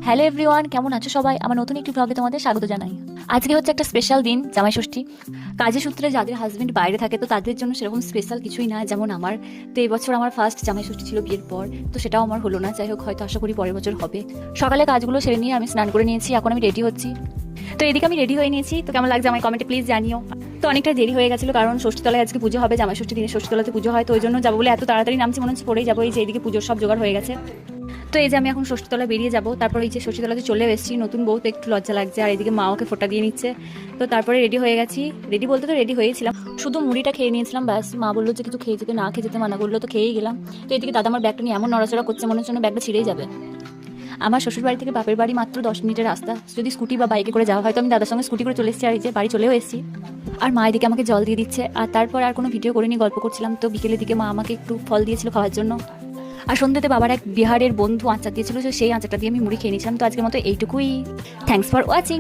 Hello everyone, কেমন আছো সবাই? আমার নতুন একটি ব্লগে তোমাদের স্বাগত জানাই। আজকে হচ্ছে একটা স্পেশাল দিন, জামাই ষষ্ঠী। কাজের সূত্রে যাদের হাজবেন্ড বাইরে থাকে তো তাদের জন্য সেরকম স্পেশাল কিছুই না, যেমন আমার। তো এই বছর আমার ফার্স্ট জামাই ষষ্ঠী ছিল বিয়ের পর, তো সেটাও আমার হলো না। যাই হোক, হয়তো আশা করি পরের বছর হবে। সকালে কাজগুলো সেরে নিয়ে আমি স্নান করে নিয়েছি, এখন আমি রেডি হচ্ছি। তো এদিকে আমি রেডি হয়ে নিয়েছি, তো কেমন লাগছে আমার কমেন্টে প্লিজ জানিও। তো অনেকটা দেরি হয়ে গেছিলো, কারণ ষষ্ঠীতলায় আজকে পুজো হবে, জামাই ষষ্ঠী দিনে ষষ্ঠীতলাতে পুজো হয়, তো ওই জন্য যাবো বলে এত তাড়াতাড়ি নামছি, মনে হচ্ছে পরেই যাবো। এই যে এইদিকে পুজোর সব জোগাড় হয়ে গেছে। তো এই যে আমি এখন ষষ্ঠীতলা বেরিয়ে যাবো, তারপর এই যে ষষ্ঠীতলাতে চলে এসেছি। নতুন বউ তো একটু লজ্জা লাগছে, আর এদিকে মা ওকে ফোঁটা দিয়ে নিচ্ছে। তো তারপরে রেডি হয়ে গেছি, রেডি বলতে তো রেডি হয়েছিলাম, শুধু মুড়িটা খেয়ে নিয়েছিলাম ব্যাস। মা বললো যে কিছু খেয়ে যেতে, না খেয়ে যেতে মানা করলো, তো খেয়েই গেলাম। তো এদিকে দাদা আমার ব্যাগটা নিয়ে এমন নড়াচড়া করছে, মনে হচ্ছে ব্যাগটা ছিঁড়েই যাবে। আমার শ্বশুর বাড়ি থেকে বাপের বাড়ি মাত্র 10 মিনিটের রাস্তা, যদি স্কুটি বা বাইকে করে যাওয়া হয় তো আমি দাদার সঙ্গে স্কুটি করে চলে এসেছি, আর এই যে বাড়ি চলেও এসেছি। আর মা এদিকে আমাকে জল দিয়ে দিচ্ছে, আর তারপর আর কোনো ভিডিও করে নিয়ে গল্প করছিলাম। তো বিকেলের দিকে মা আমাকে একটু ফল দিয়েছিল খাওয়ার জন্য, আর সন্ধ্যেতে বাবার এক বিহারের বন্ধু আচার দিয়েছিল, সেই আচারটা দিয়ে আমি মুড়ি খেয়ে নিয়েছিলাম। তো আজকের মতো এইটুকুই। Thanks for watching.